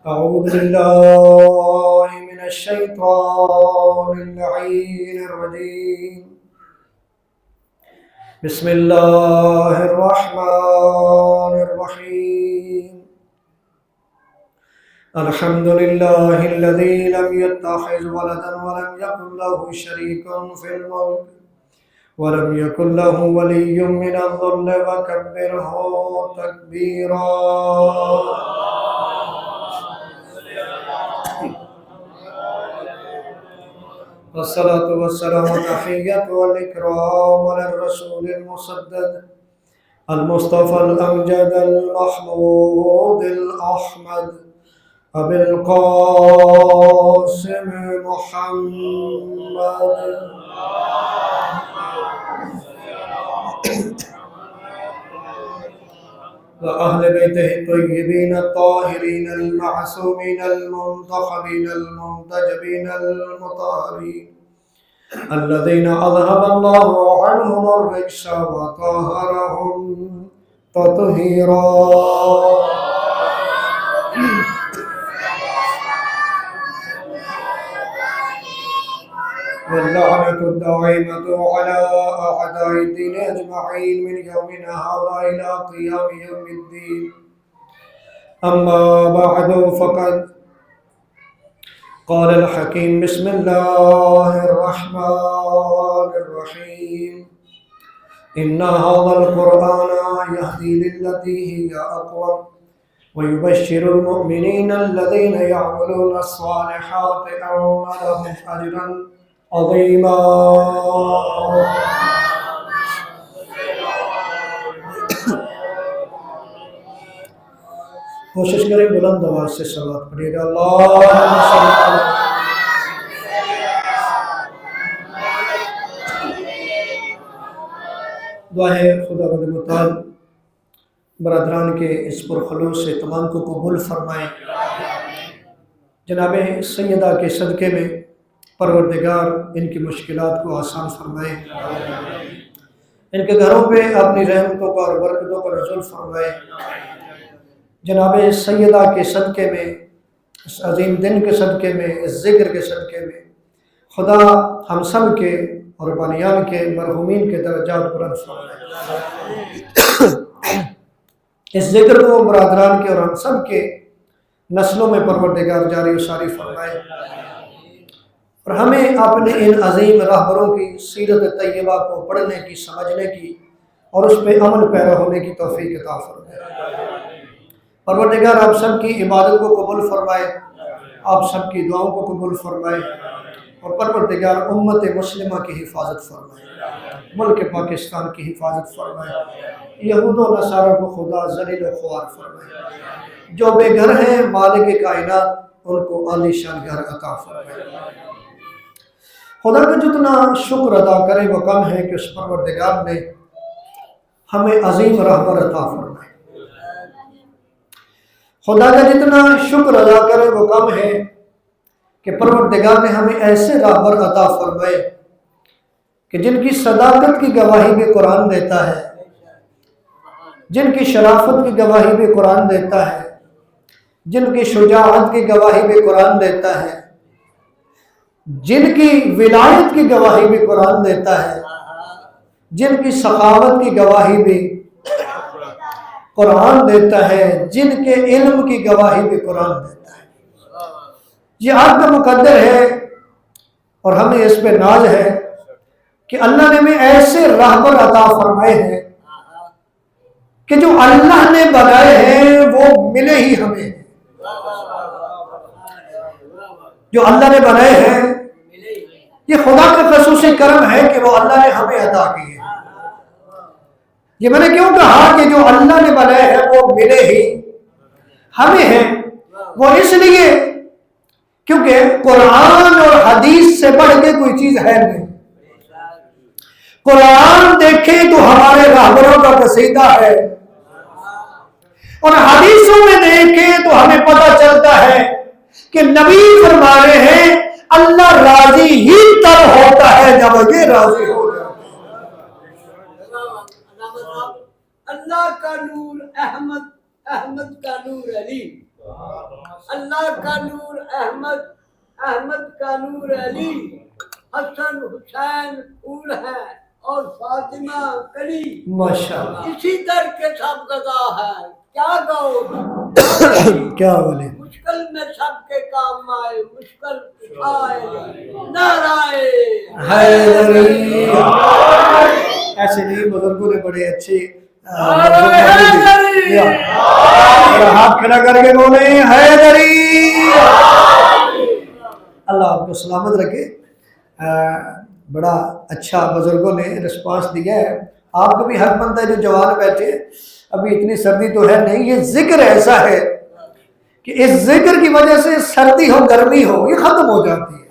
أعوذ بالله من الشيطان اللعين الرجيم. بسم الله الرحمن الرحيم. الحمد لله الذي لم يتخذ ولدا ولم يكن له شريك في الملك ولم يكن له ولي من الذل وكبره تكبيرا. والصلاة والسلام والتحية والإكرام على الرسول المسدد المصطفى الأمجد المحمود الأحمد أبي القاسم محمد وأهل بيته الطيبين الطاهرين المعصومين المنتخبين المنتجبين المطهرين الذين أذهب الله عنهم الرجس وطهرهم تطهيرا. واللعنة الدائمة على أعداء الدين أجمعين من يومنا هذا إلى قيام يوم الدين. أما بعد فقد قال الحكيم بسم الله الرحمن الرحيم. إن هذا القرآن يهدي للتي هي أقوم ويبشر المؤمنين الذين يعملون الصالحات أن لهم أجرا عظيما. کوشش کریں بلند آواز سے صلوات پڑھیے گا. اللہم صلی اللہ. دعا ہے خدا بند مطال برادران کے اس پرخلوص سے تمام کو قبول فرمائیں. جناب سیدہ کے صدقے میں پروردگار ان کی مشکلات کو آسان فرمائے، ان کے گھروں پہ اپنی رحمتوں کا اور برکتوں کا نزول فرمائے. جناب سیدہ کے صدقے میں، اس عظیم دن کے صدقے میں، اس ذکر کے صدقے میں خدا ہم سب کے اور بانیان کے مرحومین کے درجات بلند فرمائے. اس ذکر کو برادران کے اور ہم سب کے نسلوں میں پروردگار جاری و ساری فرمائے، اور ہمیں اپنے ان عظیم راہبروں کی سیرت طیبہ کو پڑھنے کی، سمجھنے کی اور اس پہ عمل پیرا ہونے کی توفیق عطا فرمائے. پروردگار آپ سب کی عبادت کو قبول فرمائے، آپ سب کی دعاؤں کو قبول فرمائے، اور پروردگار امت مسلمہ کی حفاظت فرمائے، ملک پاکستان کی حفاظت فرمائے. یہود و نصارہ کو خدا ذلیل و خوار فرمائے. جو بے گھر ہیں مالک کائنات ان کو عالی شان گھر عطا فرمائے. خدا کا جتنا شکر ادا کرے وہ کم ہے کہ اس پروردگار نے ہمیں عظیم رہبر عطا فرمائے. خدا کا جتنا شکر ادا کرے وہ کم ہے کہ پروردگار نے ہمیں ایسے رہبر عطا فرمائے کہ جن کی صداقت کی گواہی بھی قرآن دیتا ہے، جن کی شرافت کی گواہی بھی قرآن دیتا ہے، جن کی شجاعت کی گواہی بھی قرآن دیتا ہے، جن کی ولایت کی گواہی بھی قرآن دیتا ہے، جن کی سخاوت کی گواہی بھی قرآن دیتا ہے، جن کے علم کی گواہی بھی قرآن دیتا ہے. یہ آپ کا مقدر ہے اور ہمیں اس پہ ناز ہے کہ اللہ نے ہمیں ایسے راہبر عطا فرمائے ہیں کہ جو اللہ نے بنائے ہیں وہ ملے ہی ہمیں. جو اللہ نے بنائے ہیں یہ خدا کا خصوصی کرم ہے کہ وہ اللہ نے ہمیں عطا کیے. یہ میں نے کیوں کہا کہ جو اللہ نے بنائے ہیں وہ ملے ہی ہمیں ہیں؟ وہ اس لیے کیونکہ قرآن اور حدیث سے بڑھ کے کوئی چیز ہے نہیں. قرآن دیکھیں تو ہمارے راہبروں کا قصیدہ ہے، اور حدیثوں میں دیکھیں تو ہمیں پتہ چلتا ہے کہ نبی فرما رہے ہیں اللہ راضی ہی تب ہوتا ہے جب یہ راضی ہو جائے. اللہ کا نور احمد، احمد کا نور علی. اللہ کا نور احمد، احمد کا نور علی، حسن حسین پھول ہے اور فاطمہ کلی، ماشاءاللہ اسی در کے سب غذا ہے، کیا گاؤ کیا بولے، مشکل میں سب کے کام آئے، مشکل اٹھائے نعرائے حیدری۔ ایسے نہیں، بزرگوں نے بڑے اچھے ہاتھ کھڑا کر کے بولے حیدری۔ اللہ آپ کو سلامت رکھے۔ بڑا اچھا بزرگوں نے رسپانس دیا ہے۔ آپ کو بھی حق بنتا ہے جو جوان بیٹھے، ابھی اتنی سردی تو ہے نہیں، یہ ذکر ایسا ہے کہ اس ذکر کی وجہ سے سردی ہو گرمی ہو یہ ختم ہو جاتی ہے۔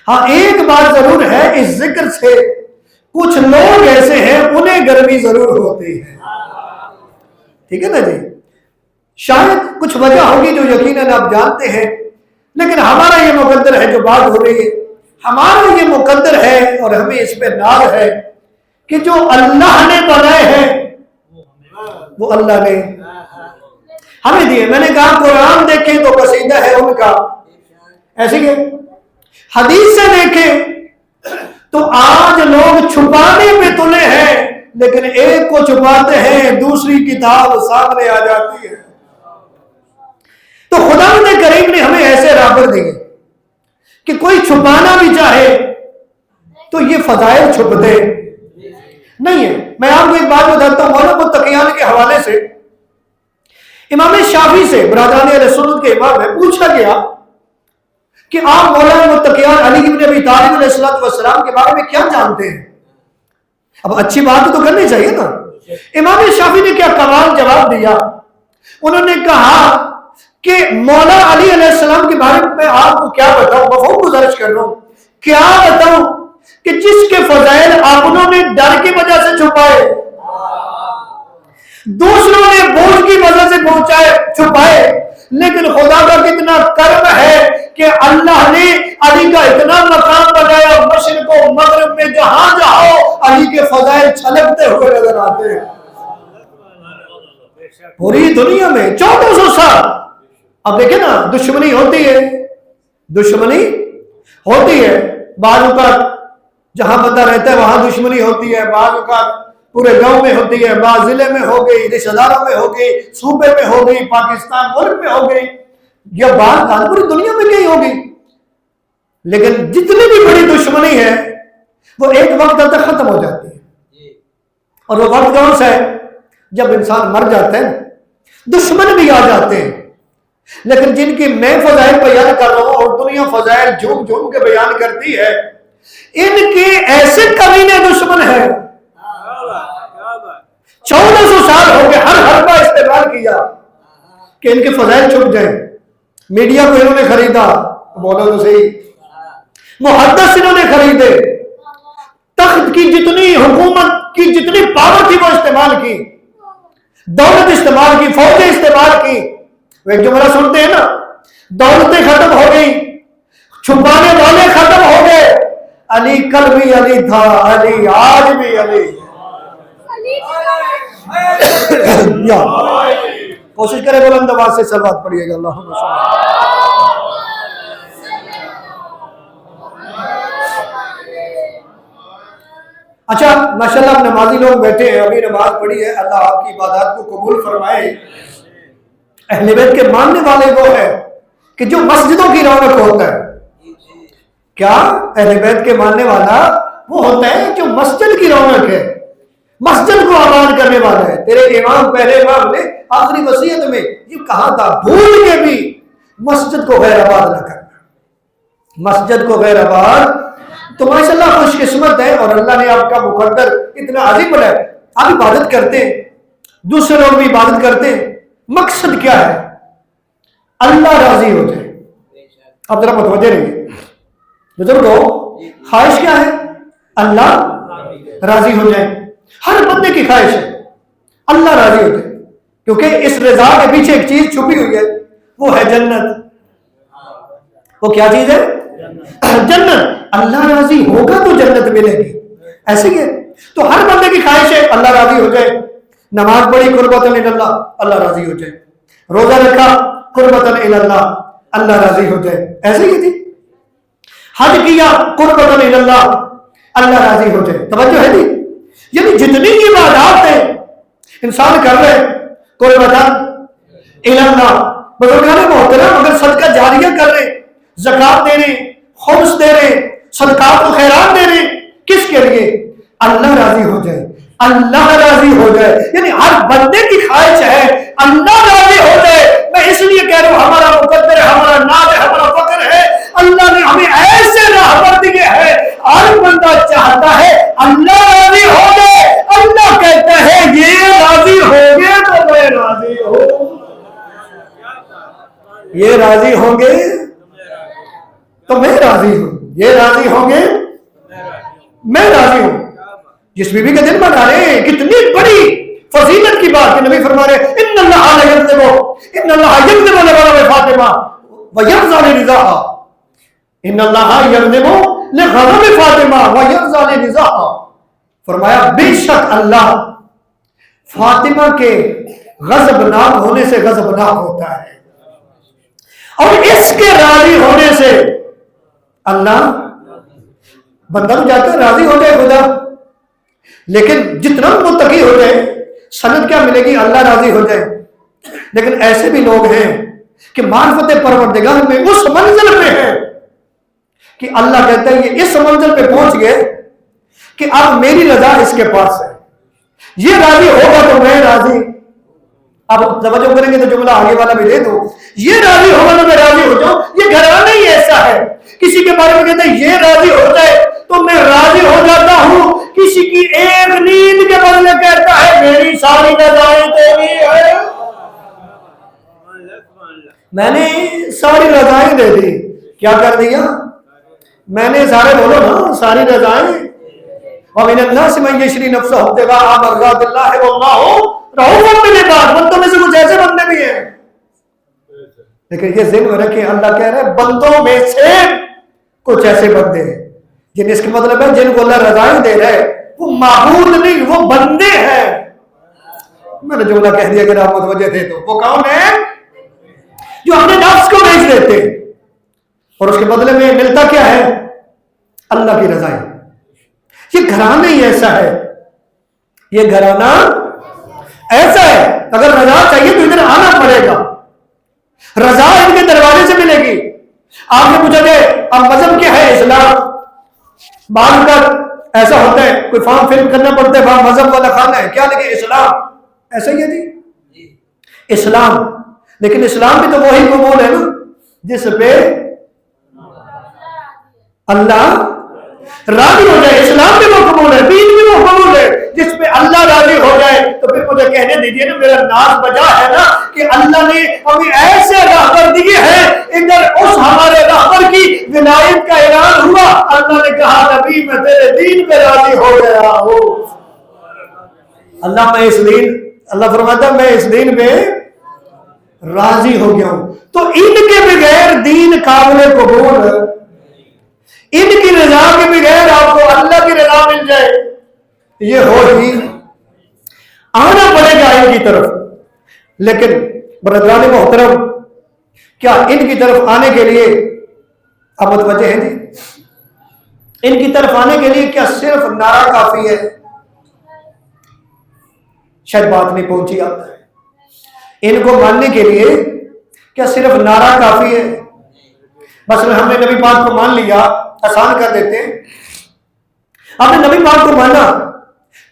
ہاں ایک بات ضرور ہے، اس ذکر سے کچھ لوگ ایسے ہیں انہیں گرمی ضرور ہوتی ہے، ٹھیک ہے نا جی؟ شاید کچھ وجہ ہوگی جو یقیناً آپ جانتے ہیں، لیکن ہمارا یہ مقدر ہے جو بات ہو رہی ہے، ہمارا یہ مقدر ہے اور ہمیں اس پہ ناز ہے کہ جو اللہ نے بنائے ہیں وہ اللہ نے ہمیں دیے۔ میں نے کہا قرآن دیکھیں تو قصیدہ ہے ان کا، ایسے کہ حدیث سے دیکھیں تو آج لوگ چھپانے پہ تلے ہیں، لیکن ایک کو چھپاتے ہیں دوسری کتاب سامنے آ جاتی ہے۔ تو خداوند کریم نے ہمیں ایسے رابر دیے کہ کوئی چھپانا بھی چاہے تو یہ فضائل چھپتے نہیں ہے۔ میں آپ کو ایک بات بتاتا ہوں، مولانا متقیان کے حوالے سے امام شافعی سے، برادران اہل سنت کے امام ہے، پوچھا گیا کہ آپ مولانا متقیان علی بن ابی طالب علیہ السلام کے بارے میں کیا جانتے ہیں؟ اب اچھی بات تو کرنی چاہیے نا۔ امام شافعی نے کیا کمال جواب دیا، انہوں نے کہا کہ مولا علی علیہ السلام کے بارے میں آپ کو کیا بتاؤں، مفہوم گزارش کر رہا ہوں، کیا بتاؤں کہ جس کے فضائل آپ نے ڈر کی وجہ سے چھپائے، دوسروں نے بوجھ کی وجہ سے چھپائے، لیکن خدا کا کتنا کرم ہے کہ اللہ نے علی کا اتنا مقام بنایا، مشرق و مغرب میں جہاں جاؤ علی کے فضائل چھلکتے ہوئے نظر آتے ہیں پوری دنیا میں 1400 سال۔ اب دیکھیں نا، دشمنی ہوتی ہے، دشمنی ہوتی ہے، بعض اوقات جہاں بندہ رہتا ہے وہاں دشمنی ہوتی ہے، بعض اوقات پورے گاؤں میں ہوتی ہے، بعض ضلع میں ہو گئی، رشتہ داروں میں ہو گئی، صوبے میں ہو گئی، پاکستان ملک میں ہو گئی، یا بعض پوری دنیا میں کہیں ہوگی۔ لیکن جتنی بھی بڑی دشمنی ہے وہ ایک وقت تک ختم ہو جاتی ہے، اور وہ وقت کون سا ہے؟ جب انسان مر جاتا ہے، دشمن بھی آ جاتے ہیں، لیکن جن کی میں فضائل بیان کر رہا ہوں اور دنیا فضائل جھوم جھوم کے بیان کرتی ہے، ان کے ایسے کمینے دشمن ہیں۔ 1400 سال ہو گئے ہر حربہ استعمال کیا کہ ان کے فضائل چھپ جائیں۔ میڈیا کو انہوں نے خریدا، بولا تو صحیح، محدث انہوں نے خریدے، تخت کی جتنی حکومت کی جتنی پاور تھی وہ استعمال کی، دولت استعمال کی، فوجیں استعمال کی۔ وہ ایک جملہ سنتے ہیں نا، دولتیں ختم ہو گئی، چھپانے والے ختم ہو گئے، علی کل بھی علی تھا، علی آج بھی علی۔ یا کوشش کرے بلند آواز سے صلوات پڑھیے گا، اللہم صل۔ اچھا ماشاءاللہ نمازی لوگ بیٹھے ہیں، ابھی نماز پڑھی ہے، اللہ آپ کی عبادات کو قبول فرمائے۔ اہل بیت کے ماننے والے وہ ہیں کہ جو مسجدوں کی رونق ہوتا ہے۔ کیا؟ اہل بیت کے ماننے والا وہ ہوتا ہے جو مسجد کی رونق ہے، مسجد کو آباد کرنے والا ہے۔ تیرے امام پہلے امام نے آخری وصیت میں یہ کہا تھا، بھول کے بھی مسجد کو غیر آباد نہ کرنا، مسجد کو غیر آباد۔ تو ماشاءاللہ خوش قسمت ہے، اور اللہ نے آپ کا مقدر اتنا عظیم بنایا۔ آپ عبادت کرتے ہیں، دوسرے لوگ بھی عبادت کرتے ہیں، مقصد کیا ہے؟ اللہ راضی ہو جائے۔ اب ذرا متوجہ رہیے بزرگوں، خواہش کیا ہے؟ اللہ راضی ہو جائے۔ ہر بندے کی خواہش ہے اللہ راضی ہو جائے، کیونکہ اس رضا کے پیچھے ایک چیز چھپی ہوئی ہے، وہ ہے جنت۔ وہ کیا چیز ہے؟ جنت۔ اللہ راضی ہوگا تو جنت ملے گی، ایسے ہی ہے۔ تو ہر بندے کی خواہش ہے اللہ راضی ہو جائے، نماز پڑھی قربت اللہ، اللہ راضی ہو جائے، روزہ رکھا قربتاً الی اللہ، اللہ راضی ہو جائے، ایسے ہی تھی۔ حج کیا قربتاً الی اللہ، اللہ راضی ہو جائے، توجہ ہے جی؟ یعنی جتنی عبادات ہیں انسان کر رہے قربتاً الی اللہ، بزرگان محترم اگر صدقہ جاریہ کر رہے، زکات دے رہے، خمس دے رہے، صدقات و خیرات دے رہے، کس کے لیے؟ اللہ راضی ہو جائے، اللہ راضی ہو جائے، یعنی ہر بندے کی خواہش ہے اللہ راضی ہو جائے۔ میں اس لیے کہہ رہا ہوں ہمارا مقدر ہے، ہمارا نام ہے، ہمارا فخر ہے، اللہ نے ہمیں ایسے راہبر دیے ہیں، ہر بندہ چاہتا ہے اللہ راضی ہو جائے۔ اللہ کہتا ہے یہ راضی ہوں گے تو میں راضی ہوں، یہ راضی ہوں گے تو میں راضی ہوں، یہ راضی ہوں گے میں راضی ہوں۔ جس بیوی کا دل بنا رہے ہیں، کتنی بڑی فضیلت کی بات ہے، نبی فرما رہے ہیں ان اللہ لا یغضب، ان اللہ یغضب لغضب فاطمہ ویرضى لرضاها، ان اللہ یغضب لغضب فاطمہ ویرضى لرضاها، فرمایا بے شک اللہ فاطمہ کے غضبناک ہونے سے غضبناک ہوتا ہے، اور اس کے راضی ہونے سے اللہ، بندہ تو جاتا ہے راضی ہو جائے خدا، لیکن جتنا متقی ہو جائے سند کیا ملے گی؟ اللہ راضی ہو جائے۔ لیکن ایسے بھی لوگ ہیں کہ معرفت پروردگار میں اس منزل پہ ہیں کہ اللہ کہتا ہے یہ اس منزل پہ پہنچ گئے کہ اب میری رضا اس کے پاس ہے، یہ راضی ہوگا تو میں راضی۔ اب توجہ کریں گے تو جملہ آگے والا بھی دے دو، یہ راضی ہوگا تو میں راضی ہو جاؤں۔ یہ گھرانہ ہی ایسا ہے، کسی کے بارے میں کہتا ہے یہ راضی ہو جائے تو میں راضی ہو جاتا ہوں، کسی کی ایک نیند کے بدلے کہتا ہے میری ساری رضائیں تیری ہے، میں نے ساری رضائیں دے دی۔ کیا کر دیا؟ میں نے سارے، بولو نا، ساری رضائیں۔ وَمِنَ النَّاسِ مَن يَشْرِي نَفْسَهُ ابْتِغَاءَ مَرْضَاتِ اللَّهِ وَاللَّهُ رَءُوفٌ بِالْعِبَادِ، بندوں میں سے کچھ ایسے بندے بھی ہیں، لیکن یہ ذہن میں رکھیں اللہ کہہ رہے ہیں بندوں میں سے کچھ ایسے بندے ہیں جن، اس کا مطلب ہے جن کو اللہ رضائیں دے رہے وہ معبود نہیں، وہ بندے ہیں۔ میں نے جملہ کہہ دیا اگر آپ متوجہ تھے تو، وہ کون ہے؟ جو اپنے نفس کو بیچ دیتے اور اس کے بدلے میں ملتا کیا ہے؟ اللہ کی رضائیں۔ یہ گھرانہ ہی ایسا ہے، یہ گھرانہ ایسا ہے، اگر رضا چاہیے تو ادھر آنا پڑے گا، رضا ان کے دروازے سے ملے گی۔ آپ نے پوچھا کہ اب مذہب کیا ہے؟ اسلام۔ بعض کا ایسا ہوتا ہے کوئی فارم فل کرنا پڑتا ہے، وہاں مذہب والا کھانا ہے، کیا لکھے؟ اسلام۔ ایسا ہی ہے جی اسلام، لیکن اسلام بھی تو وہی قبول ہے نا جس پہ اللہ راضی ہو جائے۔ اسلام بھی وہ قبول ہے، دین بھی وہ قبول ہے جس پہ اللہ راضی ہو جائے۔ تو پھر مجھے کہنے دیجئے نا، میرا ناز بجا ہے نا کہ اللہ نے ہمیں ایسے راہبر دیے ہیں، ادھر اس ہمارے راہبر کی ولایت کا اعلان ہوا، اللہ نے کہا نبی میں تیرے دین پہ راضی ہو گیا ہوں۔ اللہ میں اس دین، اللہ فرماتا میں اس دین پہ راضی ہو گیا ہوں۔ تو ان کے بغیر دین قابل قبول، ان کی رضا کے بغیر آپ کو اللہ کی رضا مل جائے یہ ہو ہی آنا پڑے گا ان کی طرف۔ لیکن برادران محترم، کیا ان کی طرف آنے کے لیے آپ متوجہ ہیں جی؟ ان کی طرف آنے کے لیے کیا صرف نعرہ کافی ہے؟ شاید بات نہیں پہنچی آپ تک۔ ان کو ماننے کے لیے کیا صرف نعرہ کافی ہے؟ مثلا ہم نے نبی پاک کو مان لیا، آسان کر دیتے ہیں، آپ نے نبی پاک کو مانا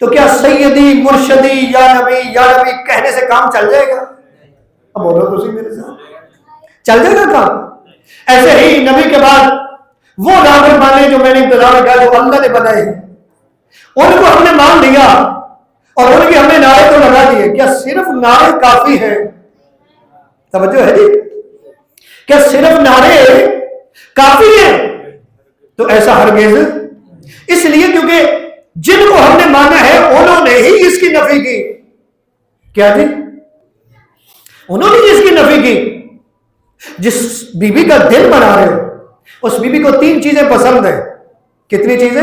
تو کیا سیدی مرشدی یا نبی کہنے سے کام چل جائے گا؟ اب بولو تو صحیح میرے ساتھ، چل جائے گا کام؟ ایسے ہی نبی کے بعد وہ راہبر مانے جو میں نے ابتدا میں کہا جو اللہ نے بنائے ہیں، ان کو ہم نے مان لیا اور ان کے ہم نے نعرے تو لگا دیے، کیا صرف نعرے کافی ہیں؟ توجہ ہے جی؟ کیا صرف نعرے کافی ہیں؟ تو ایسا ہرگز، اس لیے کیونکہ جن کو ہم نے مانا ہے انہوں نے ہی اس کی نفی کی۔ کیا جی؟ انہوں نے اس کی نفی کی۔ جس بی بی کا دل بنا رہے ہو اس بی بی کو 3 چیزیں پسند ہیں۔ کتنی چیزیں؟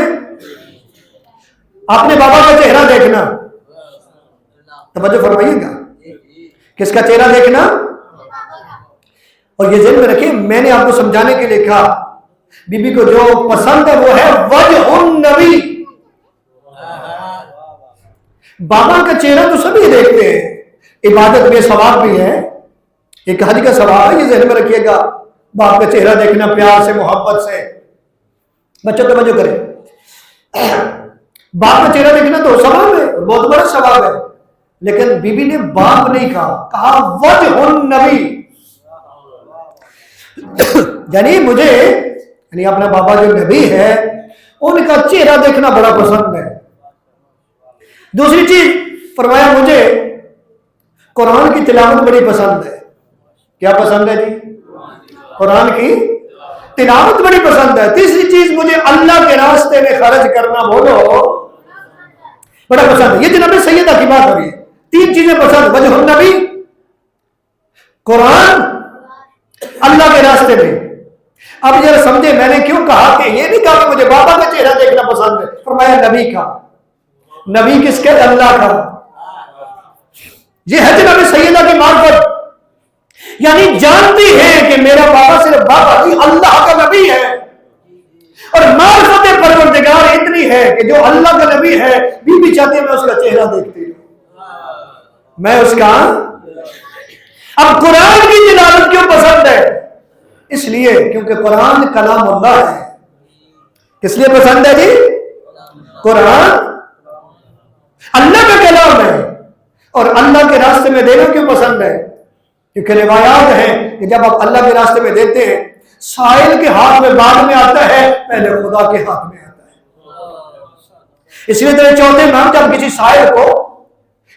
آپ نے بابا کا چہرہ دیکھنا، توجہ فرمائیے گا، کس کا چہرہ دیکھنا؟ اور یہ ذہن میں رکھیں، میں نے آپ کو سمجھانے کے لیے کہا بی بی کو جو پسند ہے وہ ہے وجہ النبی. بابا کا چہرہ تو سبھی دیکھتے ہیں، عبادت میں ثواب بھی ہے، ایک حج کا ثواب ہے، یہ ذہن میں رکھیے گا. باپ کا چہرہ دیکھنا پیار سے، محبت سے. بچوں توجہ کریں، باپ کا چہرہ دیکھنا تو ثواب ہے، بہت بڑا ثواب ہے. لیکن بی بی نے باپ نہیں کہا وجہ النبی. یعنی مجھے، یعنی اپنا بابا جو نبی ہے ان کا چہرہ دیکھنا بڑا پسند ہے. دوسری چیز فرمایا مجھے قرآن کی تلاوت بڑی پسند ہے. کیا پسند ہے جی؟ قرآن کی تلاوت بڑی پسند ہے. تیسری چیز مجھے اللہ کے راستے میں خرچ کرنا بولو بڑا پسند ہے. یہ جناب سیدہ کی بات ہو رہی ہے. 3 چیزیں پسند، وجہ النبی، قرآن، اللہ کے راستے میں. اب ذرا سمجھے میں نے کیوں کہا کہ یہ نہیں کہا کہ مجھے بابا کا چہرہ دیکھنا پسند ہے، فرمایا نبی کا. نبی کس کے؟ اللہ کا. یہ ہے جناب سیدہ کی معرفت، یعنی جانتی ہے کہ میرا بابا صرف بابا نہیں، اللہ کا نبی ہے. اور معرفت پروردگار اتنی ہے کہ جو اللہ کا نبی ہے بی بی چاہتی ہے میں اس کا چہرہ دیکھتی ہوں، میں اس کا. اب قرآن کی تلاوت کیوں پسند ہے؟ اس لیے کیونکہ قرآن کلام اللہ ہے. کس لیے پسند ہے جی؟ قرآن اللہ کا کلام ہے. اور اللہ کے راستے میں دینا کیوں پسند ہے؟ کیونکہ روایات ہیں کہ جب آپ اللہ کے راستے میں دیتے ہیں سائل کے ہاتھ میں بعد میں آتا ہے، پہلے خدا کے ہاتھ میں آتا ہے. اس لیے تو چوتھے امام جب کسی سائل کو،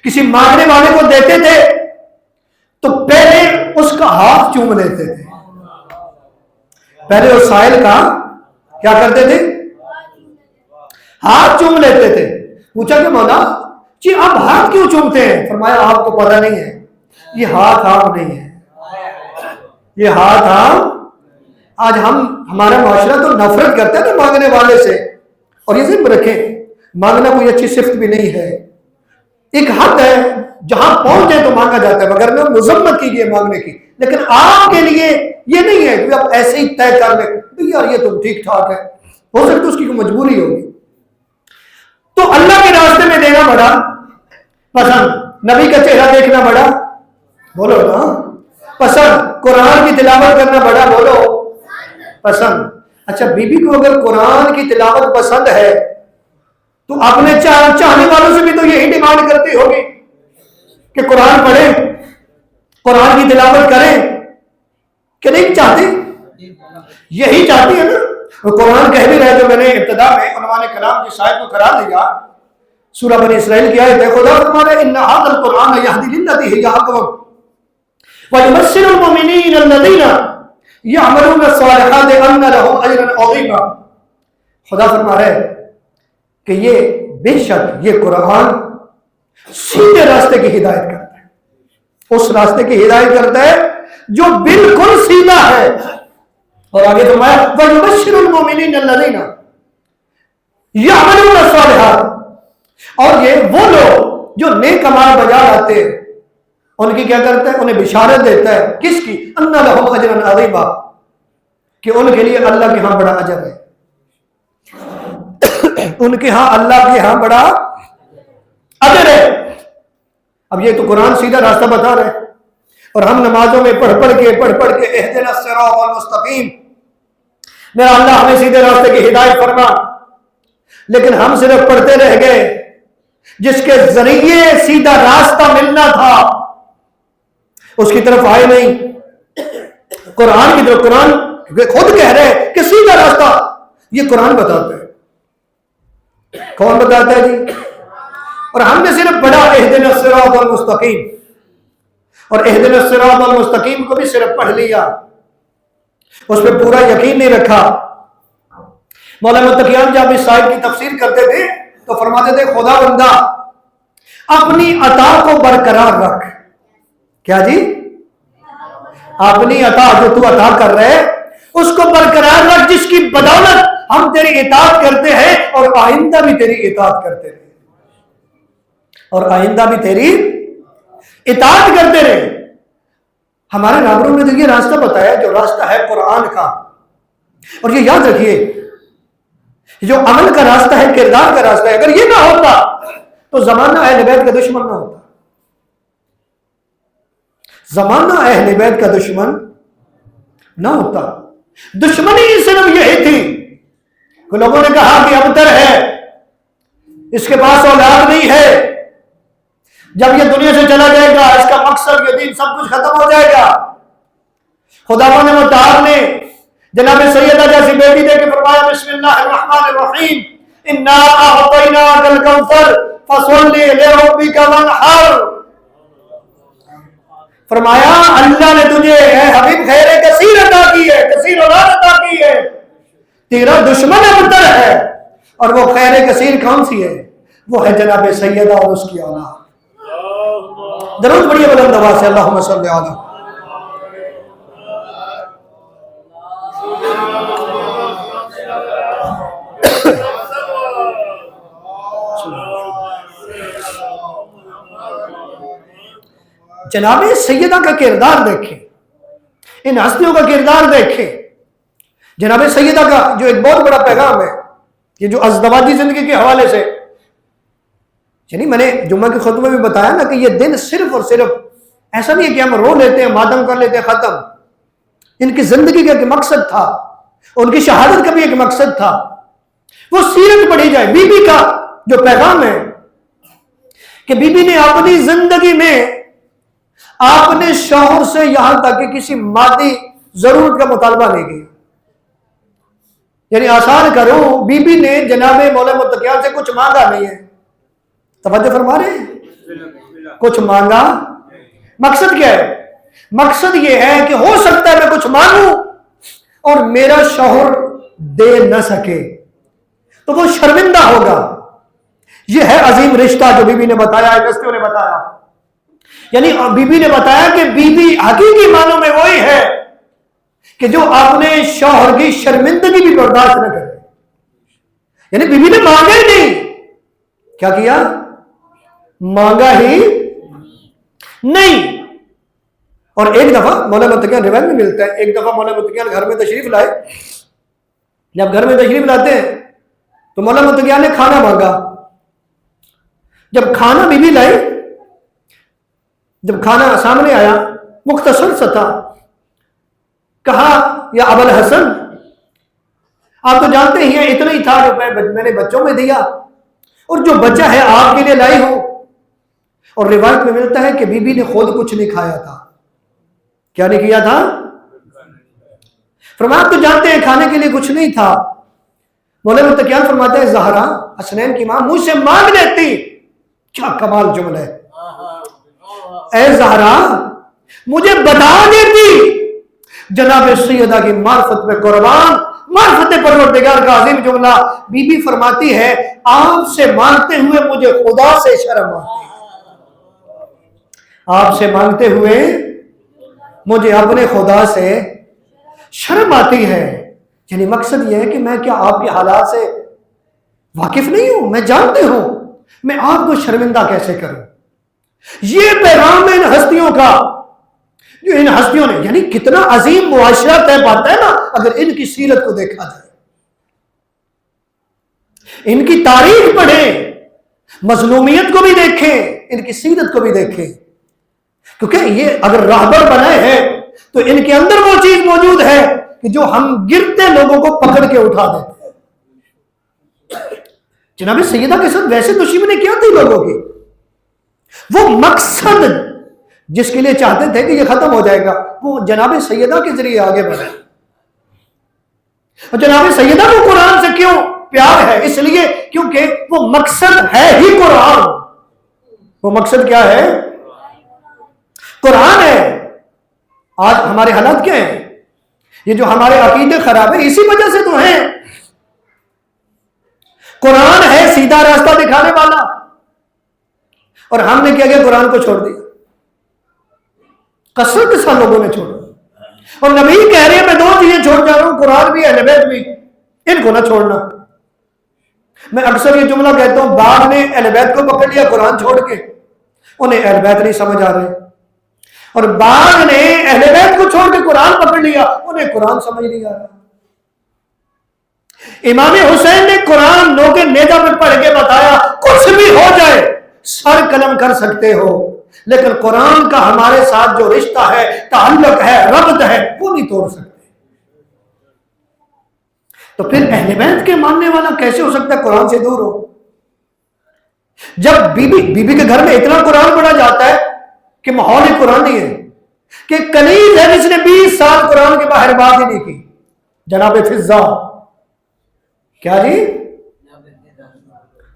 کسی مانگنے والے کو دیتے تھے تو پہلے اس کا ہاتھ چوم لیتے تھے. پہلے اس سائل کا کیا کرتے تھے؟ ہاتھ چوم لیتے تھے. پوچھا کہ مولا جی آپ ہاتھ کیوں چومتے ہیں؟ فرمایا آپ کو پتہ نہیں ہے، یہ ہاتھ عام نہیں ہے، یہ ہاتھ عام. آج ہمارا معاشرہ تو نفرت کرتا ہے نا مانگنے والے سے. اور یہ ذہن میں رکھیں مانگنا کوئی اچھی صفت بھی نہیں ہے. ایک حد ہے جہاں پہنچ جائے تو مانگا جاتا ہے، مگر نہ مذمت کیجیے مانگنے کی. لیکن آپ کے لیے یہ نہیں ہے کہ آپ ایسے ہی طے کر لیں یار یہ تو ٹھیک ٹھاک ہے، ہو سکتا ہے اس کی کوئی مجبوری ہوگی. تو اللہ کے راستے میں دینا بڑا پسند، نبی کا چہرہ دیکھنا بڑا بولو نا پسند، قرآن کی تلاوت کرنا بڑا بولو پسند. اچھا بی بی کو اگر قرآن کی تلاوت پسند ہے تو اپنے چاہنے والوں سے بھی تو یہی ڈیمانڈ کرتی ہوگی کہ قرآن پڑھیں، قرآن کی تلاوت کریں، کہ نہیں چاہتی؟ یہی چاہتی ہے نا. قرآن کہہ بھی رہے جو میں نے ابتدا میں عنوان کلام کی شاید کو قرار دیا، سورہ بنی اسرائیل کی آیت ہے. خدا فرماتا ہے ان ھذا القرآن یہدی للتی ہی اقوم ویبشر المؤمنین الذین یعملون الصالحات ان لهم اجرا عظیما. خدا فرما رہے کہ یہ بے شک یہ قرآن سیدھے راستے کی ہدایت کرتا ہے، اس راستے کی ہدایت کرتا ہے جو بالکل سیدھا ہے. اور آگے فرمایا وَيُبَشِّرُ الْمُؤْمِنِينَ الَّذِينَ يَعْمَلُونَ الصَّالِحَاتِ. اور یہ وہ لوگ جو نیک اعمال بجا لاتے ہیں ان کی کیا کرتا ہے؟ انہیں بشارت دیتا ہے. کس کی؟ أَنَّ لَهُمْ أَجْرًا عَظِيمًا، کہ ان کے لیے اللہ کے ہاں بڑا اجر ہے. ان کے ہاں اللہ کے ہاں بڑا اجر ہے. اب یہ تو قرآن سیدھا راستہ بتا رہے ہیں اور ہم نمازوں میں پڑھ پڑھ کے اہدنا الصراط المستقیم، میرا اللہ ہمیں سیدھے راستے کی ہدایت فرما. لیکن ہم صرف پڑھتے رہ گئے، جس کے ذریعے سیدھا راستہ ملنا تھا اس کی طرف آئے نہیں. قرآن کی طرف، قرآن خود کہہ رہے کہ سیدھا راستہ یہ قرآن بتاتا ہے. کون بتاتا ہے جی؟ اور ہم نے صرف پڑھا اہدنا الصراط المستقیم، اور اہدنا الصراط المستقیم کو بھی صرف پڑھ لیا، اس پہ پورا یقین نہیں رکھا. مولانا متقیان جب اس آیت کی تفسیر کرتے تھے تو فرماتے تھے خدا بندہ اپنی عطا کو برقرار رکھ. کیا جی؟ اپنی عطا جو تو عطا کر رہے اس کو برقرار رکھ، جس کی بدولت ہم تیری اطاعت کرتے ہیں اور آئندہ بھی تیری اطاعت کرتے رہے، اور آئندہ بھی تیری اطاعت کرتے رہے. ہمارے رہبروں نے تو یہ راستہ بتایا جو راستہ ہے قرآن کا. اور یہ یاد رکھیے جو عمل کا راستہ ہے، کردار کا راستہ ہے، اگر یہ نہ ہوتا تو زمانہ اہل بیت کا دشمن نہ ہوتا. زمانہ اہل بیت کا دشمن نہ ہوتا. دشمنی صرف یہی تھی کہ لوگوں نے کہا کہ ابتر ہے، اس کے پاس اولاد نہیں ہے، جب یہ دنیا سے چلا جائے گا اس کا مقصد یہ دین سب کچھ ختم ہو جائے گا. خداوند متعال نے جناب سیدہ جیسی بیٹی دے کے فرمایا بسم اللہ الرحمن الرحیم انا اعطیناک الکوثر فصل لربک وانحر. فرمایا اللہ نے تجھے اے حبیب خیر کثیر عطا کی ہے، کثیر اولاد عطا کی ہے. تیرا دشمن ابتر ہے اور وہ خیر کثیر کون سی ہے؟ وہ ہے جناب سیدہ اور اس کی اولاد. درود پڑھیے بلند آواز سے اللہم صلی علی. جناب سیدہ کا کردار دیکھیں، ان ہستیوں کا کردار دیکھیں. جناب سیدہ کا جو ایک بہت بڑا پیغام ہے، یہ جو ازدواجی زندگی کے حوالے سے، یعنی میں نے جمعہ کے خطبے میں بتایا نا کہ یہ دن صرف اور صرف ایسا نہیں ہے کہ ہم رو لیتے ہیں، ماتم کر لیتے ہیں، ختم. ان کی زندگی کا ایک مقصد تھا، ان کی شہادت کا بھی ایک مقصد تھا. وہ سیرت پڑھی جائے. بی بی کا جو پیغام ہے کہ بی بی نے اپنی زندگی میں اپنے شوہر سے یہاں تک کہ کسی مادی ضرورت کا مطالبہ نہیں کیا. یعنی آسان کروں، بی بی نے جناب مولا متقیان سے کچھ مانگا نہیں ہے. توجہ فرما رہے ہیں؟ کچھ مانگا. مقصد کیا ہے؟ مقصد یہ ہے کہ ہو سکتا ہے میں کچھ مانگوں اور میرا شوہر دے نہ سکے تو وہ شرمندہ ہوگا. یہ ہے عظیم رشتہ جو بی بی نے بتایا، ہستیوں نے بتایا. یعنی بی بی نے بتایا کہ بی بی حقیقی معنوں میں وہی ہے کہ جو اپنے شوہر کی شرمندگی بھی برداشت نہ کرے. یعنی بی بی نے مانگا ہی نہیں. کیا کیا؟ مانگا ہی نہیں. اور ایک دفعہ مولا متقیان روایت میں ملتا ہے، ایک دفعہ مولا متقیان گھر میں تشریف لائے. جب گھر میں تشریف لاتے ہیں تو مولا متقیان نے کھانا مانگا. جب کھانا بی بی لائی، جب کھانا سامنے آیا مختصر سا تھا، کہا یا ابو الحسن آپ تو جانتے ہی ہیں اتنا ہی تھا جو میں نے بچوں میں دیا اور جو بچہ ہے آپ کے لیے لائی ہوں. اور روایت میں ملتا ہے کہ بی بی نے خود کچھ نہیں کھایا تھا. کیا نہیں کیا تھا؟ فرمایا آپ تو جانتے ہیں کھانے کے لیے کچھ نہیں تھا. مولا متقیان فرماتے ہیں زہرا حسنین کی ماں مجھ سے مانگ لیتی. کیا کمال جملہ ہے. اے زہرا مجھے بتا دیتی. جناب سیدہ کی معرفت میں قربان، معرفت پروردگار کا عظیم جملہ. بی بی فرماتی ہے آپ سے مانگتے ہوئے مجھے خدا سے شرم آتی ہے. آپ سے مانگتے ہوئے مجھے اپنے خدا سے شرم آتی ہے. یعنی مقصد یہ ہے کہ میں کیا آپ کے حالات سے واقف نہیں ہوں؟ میں جانتی ہوں، میں آپ کو شرمندہ کیسے کروں. یہ پیغام ان ہستیوں کا جو ان ہستیوں نے، یعنی کتنا عظیم معاشرہ طے پاتا ہے نا اگر ان کی سیرت کو دیکھا جائے. ان کی تاریخ پڑھیں، مظلومیت کو بھی دیکھیں، ان کی سیرت کو بھی دیکھیں. کیونکہ یہ اگر راہبر بنائے ہیں تو ان کے اندر وہ چیز موجود ہے کہ جو ہم گرتے لوگوں کو پکڑ کے اٹھا دیتے ہیں. جناب سیدہ کے ساتھ ویسے دشمنی کیا تھی لوگوں کی؟ وہ مقصد جس کے لیے چاہتے تھے کہ یہ ختم ہو جائے گا وہ جناب سیدہ کے ذریعے آگے بڑھے. اور جناب سیدہ کو قرآن سے کیوں پیار ہے؟ اس لیے کیونکہ وہ مقصد ہے ہی قرآن. وہ مقصد کیا ہے؟ قرآن ہے. آج ہمارے حالات کیا ہیں؟ یہ جو ہمارے عقیدے خراب ہیں اسی وجہ سے تو ہیں. قرآن ہے سیدھا راستہ دکھانے والا اور ہم نے کیا کیا؟ قرآن کو چھوڑ دیا. کثرت کے ساتھ لوگوں نے چھوڑا. اور نبی کہہ رہے ہیں میں دو چیزیں چھوڑ جا رہا ہوں، قرآن بھی اہل بیت بھی، ان کو نہ چھوڑنا. میں اکثر یہ جملہ کہتا ہوں باغ نے اہل بیت کو پکڑ لیا قرآن چھوڑ کے، انہیں اہل بیت نہیں سمجھ آ رہے. اور بعض نے اہل بیت کو چھوڑ کے قرآن پکڑ لیا، انہیں قرآن سمجھ نہیں آ رہا۔ امام حسین نے قرآن نوکے نیزہ میں پڑھ کے بتایا کچھ بھی ہو جائے سر قلم کر سکتے ہو، لیکن قرآن کا ہمارے ساتھ جو رشتہ ہے، تعلق ہے، ربط ہے، وہ نہیں توڑ سکتے۔ تو پھر اہل بیت کے ماننے والا کیسے ہو سکتا ہے قرآن سے دور ہو؟ جب بی بی کے گھر میں اتنا قرآن پڑھا جاتا ہے کہ ماحول ہی قرآن ہے، کہ کنیز ہے جس نے 20 سال قرآن کے باہر بات ہی نہیں کی، جناب فضا، کیا جی؟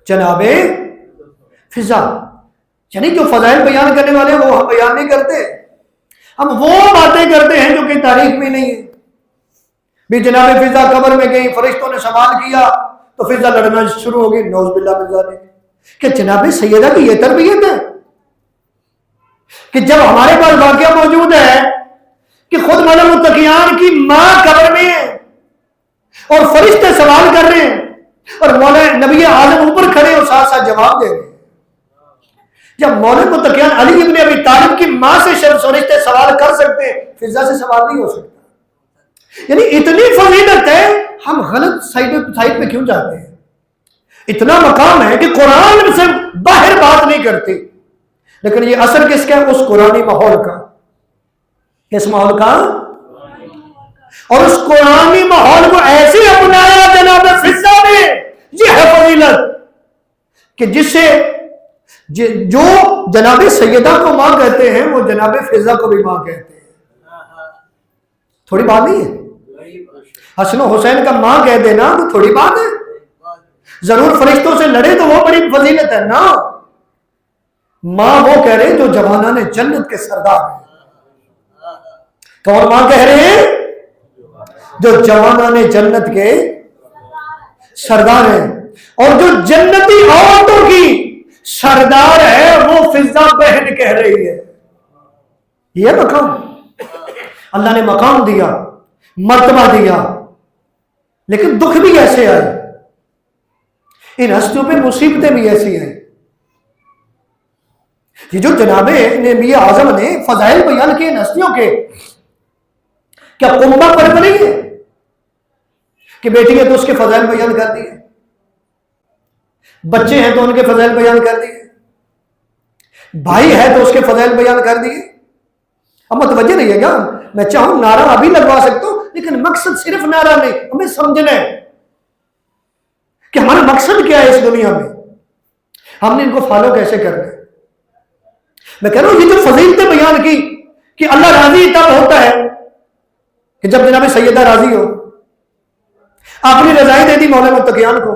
جناب فضا، یعنی جو فضائل بیان کرنے والے ہیں وہ ہم بیان نہیں کرتے، ہم وہ باتیں کرتے ہیں جو کہ تاریخ میں نہیں ہے۔ بھی جناب فضا قبر میں گئی، فرشتوں نے سوال کیا تو فضا لڑنا شروع ہو گئی، نعوذ باللہ من ذالک۔ کہ جناب سیدہ کی یہ تربیت ہے کہ جب ہمارے پاس واقعہ موجود ہے کہ خود مولا متقیان کی ماں قبر میں ہے اور فرشتے سوال کر رہے ہیں اور مولا نبی اعظم اوپر کھڑے اور ساتھ ساتھ جواب دے رہے ہیں، جب مولا متقیان علی ابن ابی طالب کی ماں سے فرشتے سوال کر سکتے ہیں، فضا سے سوال نہیں ہو سکتا۔ یعنی اتنی فضیلت ہے، ہم غلط سائٹ پہ کیوں جاتے ہیں؟ اتنا مقام ہے کہ قرآن سے باہر بات نہیں کرتے، لیکن یہ اثر کس کا ہے؟ اس قرآنی ماحول کا۔ کس ماحول کا؟ اور اس قرآنی ماحول کو ایسے اپنایا جناب فضا نے، یہ ہے فضیلت کہ جس سے جو جناب سیدہ کو ماں کہتے ہیں وہ جناب فضا کو بھی ماں کہتے ہیں۔ تھوڑی بات نہیں ہے؟ حسن و حسین کا ماں کہہ دینا وہ تھوڑی بات ہے؟ ضرور فرشتوں سے لڑے تو وہ بڑی فضیلت ہے نا، ماں وہ کہہ رہے ہیں جو جوانان جنت کے سردار ہیں۔ کون ماں کہہ رہے ہیں؟ جو جوانان جنت کے سردار ہیں، اور جو جنتی عورتوں کی سردار ہے وہ فضا بہن کہہ رہی ہے۔ یہ مقام اللہ نے مقام دیا، مرتبہ دیا، لیکن دکھ بھی ایسے آئے، ان ہستیوں پہ مصیبتیں بھی ایسی ہیں۔ یہ جو جناب نبی اعظم نے فضائل بیان کیے ان ہستیوں کے، کیا کنبہ پر نہیں ہے کہ بیٹی ہے تو اس کے فضائل بیان کر دیے، بچے ہیں تو ان کے فضائل بیان کر دیے، بھائی ہے تو اس کے فضائل بیان کر دیے۔ اب متوجہ رہیے گا، میں چاہوں نعرہ ابھی لگوا سکتا ہوں، لیکن مقصد صرف نعرہ نہیں، ہمیں سمجھنا ہے کہ ہمارا مقصد کیا ہے اس دنیا میں، ہم نے ان کو فالو کیسے کرنا ہے۔ میں کہہ رہا ہوں یہ جو فضیلتیں بیان کی کہ اللہ راضی تب ہوتا ہے کہ جب جناب سیدہ راضی ہو، آپ نے رضائی دے دی مولا متقیان کو۔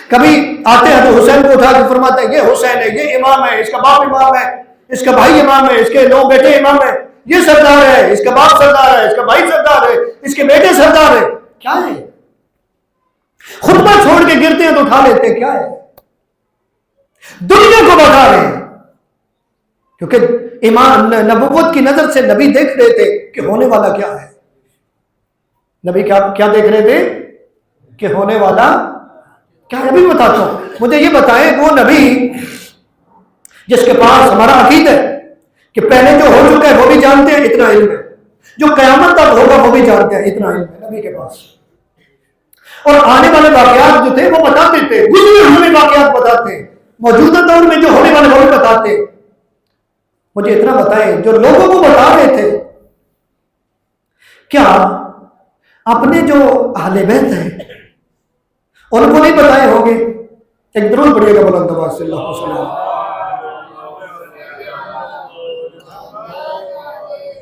کبھی آتے ہیں تو حسین کو اٹھا کے فرماتے ہیں یہ حسین ہے، یہ امام ہے، اس کا باپ امام ہے، اس کا بھائی امام ہے، اس کے 9 بیٹے امام ہے، یہ سردار ہے، اس کا باپ سردار ہے، اس کا بھائی سردار ہے، اس کے بیٹے سردار ہے۔ کیا ہے؟ خطبہ چھوڑ کے گرتے ہیں تو اٹھا لیتے ہیں، کیا ہے؟ دنیا کو بتا رہے ہیں، کیونکہ ایمان نبوت کی نظر سے نبی دیکھ رہے تھے کہ ہونے والا کیا ہے۔ نبی کیا دیکھ رہے تھے کہ ہونے والا کیا ہے؟ ابھی بتاتا ہوں، مجھے یہ بتائیں وہ نبی جس کے پاس ہمارا عقید ہے کہ پہلے جو ہو چکا ہے وہ بھی جانتے ہیں، اتنا علم ہے، جو قیامت تک ہوگا وہ بھی جانتے ہیں، اتنا علم ہے نبی کے پاس، اور آنے والے واقعات جو تھے وہ بتاتے تھے، گزرے ہوئے واقعات بتاتے، موجودہ دور میں جو ہونے والے وہ بھی بتاتے۔ مجھے اتنا بتائیں جو لوگوں کو بتا رہے تھے، کیا اپنے جو اہل بیت ہیں ان کو نہیں بتائے ہوں گے؟ ایک درود پڑھیے گا بلند آواز سے، اللہ صلی اللہ۔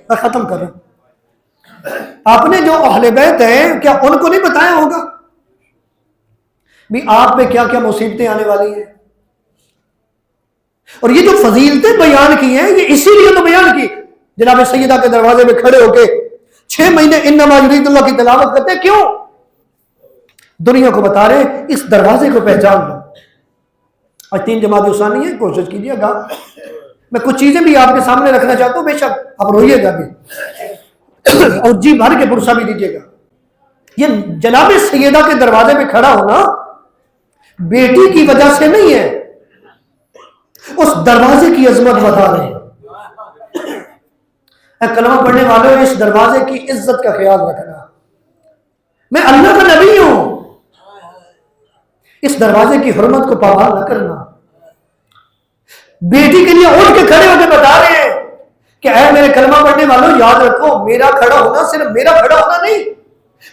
میں ختم کر رہا ہوں۔ آپ نے جو اہل بیت ہیں کیا ان کو نہیں بتایا ہوگا بھی آپ پہ کیا کیا مصیبتیں آنے والی ہیں؟ اور یہ جو فضیلتیں بیان کی ہیں یہ اسی لیے تو بیان کی، جناب سیدہ کے دروازے میں کھڑے ہو کے 6 مہینے انما یرید اللہ کی تلاوت کرتے، کیوں؟ دنیا کو بتا رہے اس دروازے کو پہچان لو۔ اور 3 جماعت ثانی ہے، کوشش کیجیے گا، میں کچھ چیزیں بھی آپ کے سامنے رکھنا چاہتا ہوں، بے شک آپ روئیے گا بھی اور جی بھر کے پرسہ بھی دیجیے گا۔ یہ جناب سیدہ کے دروازے پہ کھڑا ہونا بیٹی کی وجہ سے نہیں ہے، اس دروازے کی عظمت بتا رہے ہیں۔ اے کلمہ پڑھنے والوں، اس دروازے کی عزت کا خیال رکھنا. میں اللہ کا نبی ہوں، اس دروازے کی حرمت کو پامال نہ کرنا. بیٹی کے لیے اٹھ کے کھڑے ہو کے بتا رہے ہیں کہ اے میرے کلمہ پڑھنے والوں، یاد رکھو میرا کھڑا ہونا صرف میرا کھڑا ہونا نہیں،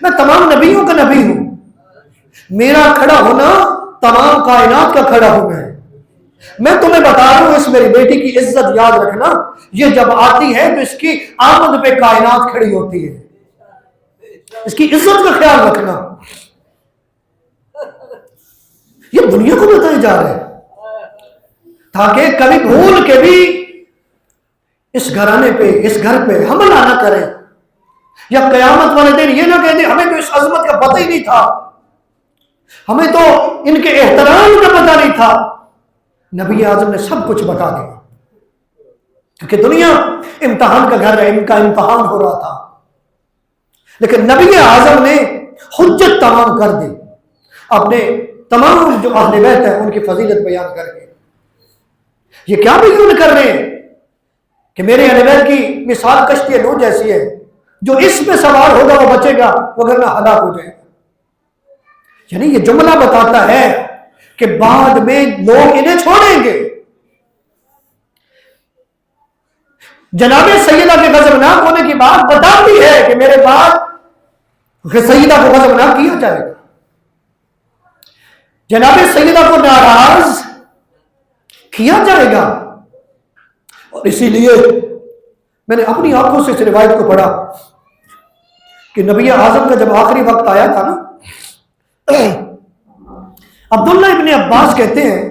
میں تمام نبیوں کا نبی ہوں. میرا کھڑا ہونا تمام کائنات کا کھڑا ہونا ہے. میں تمہیں بتا رہا ہوں اس میری بیٹی کی عزت یاد رکھنا. یہ جب آتی ہے تو اس کی آمد پہ کائنات کھڑی ہوتی ہے. اس کی عزت کا خیال رکھنا. یہ دنیا کو بتائے جا رہے ہیں تاکہ کبھی بھول کے بھی اس گھرانے پہ، اس گھر پہ حملہ نہ کریں، یا قیامت والے دن یہ نہ کہہ دیں ہمیں تو اس عظمت کا پتہ ہی نہیں تھا، ہمیں تو ان کے احترام کا پتہ نہیں تھا. نبی اعظم نے سب کچھ بتا دیا کیونکہ دنیا امتحان کا گھر ہے، ان کا امتحان ہو رہا تھا. لیکن نبی اعظم نے حجت تمام کر دی اپنے تمام جو اہل بیت ہیں ان کی فضیلت بیان کر کے. یہ کیا بیان کر رہے ہیں کہ میرے اہل بیت کی مثال کشتی نوح جیسی ہے، جو اس میں سوار ہوگا وہ بچے گا وگرنہ ہلاک ہو جائے گا. یعنی یہ جملہ بتاتا ہے کہ بعد میں لوگ انہیں چھوڑیں گے. جناب سیدہ کے غضبناک ہونے کی بات بتاتی ہے کہ میرے بعد سیدہ کو غضبناک کیا جائے گا، جناب سیدہ کو ناراض کیا جائے گا. اور اسی لیے میں نے اپنی آنکھوں سے اس روایت کو پڑھا کہ نبی اعظم کا جب آخری وقت آیا تھا نا، عبداللہ ابن عباس کہتے ہیں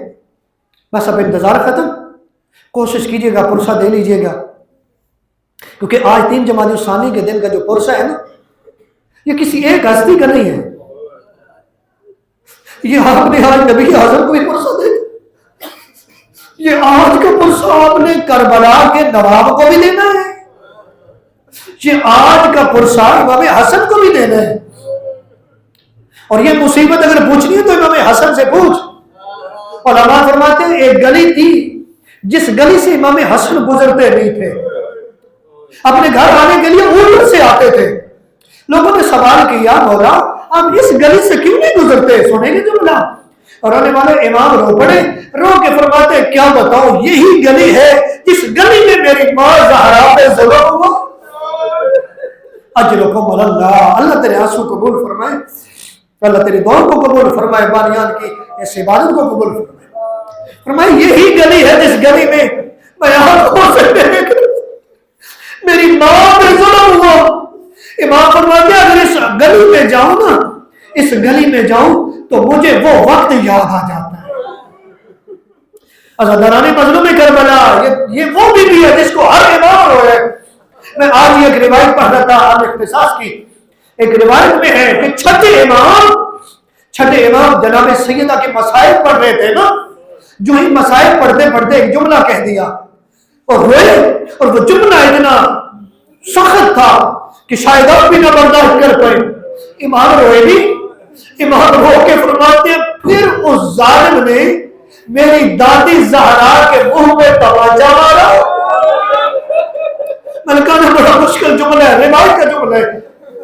بس اب انتظار ختم، کوشش کیجئے گا پرسہ دے لیجئے گا، کیونکہ آج 3 جمادی الثانی کے دن کا جو پرسہ ہے نا، یہ کسی ایک ہستی کا نہیں ہے. یہ آپ نے آج نبی اعظم کو بھی پرسہ دے، یہ آج کا پرسہ آپ نے کربلا کے نواب کو بھی دینا ہے، یہ آج کا پرسہ امام حسن کو بھی دینا ہے. اور یہ مصیبت اگر پوچھنی ہے تو امام حسن سے پوچھ. علماء فرماتے ہیں ایک گلی تھی جس گلی سے امام حسن گزرتے نہیں تھے، اپنے گھر آنے کے لیے اونٹ سے آتے تھے. لوگوں نے سوال کیا مولا آپ اس گلی سے کیوں نہیں گزرتے؟ سنیں گے جملہ. اور آنے والے امام رو پڑے، رو کے فرماتے کیا بتاؤ یہی گلی ہے جس گلی میں میری ماں زہرا پہ ظلم ہوا. اجرکم اللہ، اللہ تیرے آنسو قبول فرمائے، اللہ تیری دعاؤں کو قبول فرمائے، بانیان کی اس عبادت کو قبول فرمائے. فرمائے یہی گلی ہے جس گلی میں میں آنکھوں سے دیکھ میری ماں پہ ظلم ہوا. امام فرماتے اگر اس گلی میں جاؤں نا، اس گلی میں جاؤں تو مجھے وہ وقت یاد آ جاتا ہے. عزاداران مظلوم کربلا، یہ وہ بھی ہے جس کو ہر امام روئے. میں آج ایک روایت پڑھ رہا تھا عام اختصاص کی. ایک روایت میں ہے کہ چھٹے امام جناب سیدہ کے مسائل پڑھ رہے تھے نا، جو ہی مسائل پڑھتے پڑھتے ایک جملہ کہہ دیا اور روئے. اور وہ جملہ اتنا سخت تھا کہ شاید آپ بھی نہ برداشت کر پائے. امام روئے بھی، امام رو کے فرماتے ہیں پھر اس ظالم نے میری دادی زہرا کے منہ پہ تماچا مارا. میں نے کہا بڑا مشکل جملہ ہے، روایت کا جملہ ہے.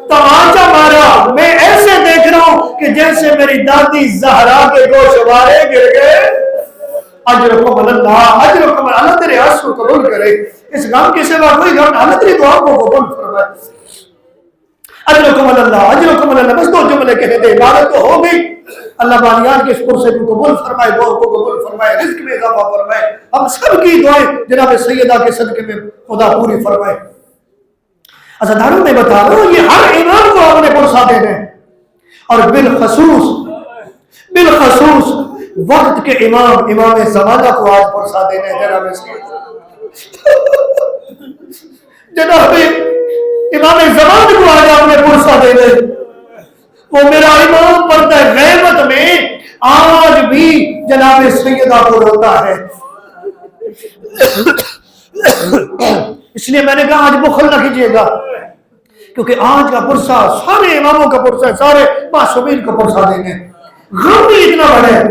تماچا مارا، میں ایسے دیکھ رہا ہوں کہ جیسے میری دادی زہرا کے گوشوارے گر گئے. اجرکم اللہ، اجرکم اللہ تیرے آنسو قبول کرے. اس غم کے سوا کوئی غم، اللہ تیری دعا کو قبول فرمائے. اجرکم اللہ، اجرکم اللہ. بس 2 جملے کہنے دے، عبادت تو ہو گئی. اللہ بانیان کے اس پرسے کو قبول فرمائے، دعا کو قبول فرمائے، رزق میں اضافہ فرمائے. ہم سب کی دعائیں جناب سیدہ کے صدقے میں خدا پوری فرمائے. عزاداروں میں بتا رہا ہوں یہ ہر امام کو آپ نے پرسہ دینا ہے، اور بالخصوص وقت کے امام زمانہ کو آج پرسہ دینا ہے. جناب امام زمانہ کو آج آپ نے پرسہ دینا ہے. وہ میرا امام پڑھتا ہے غیبت میں، آج بھی جناب سیدہ کو روتا ہے. اس لیے میں نے کہا آج بخل نہ کیجیے گا، کیونکہ آج کا پرسہ سارے اماموں کا پرسہ ہے، سارے معصومین کو پرسہ دینے. غم بھی اتنا بڑا ہے،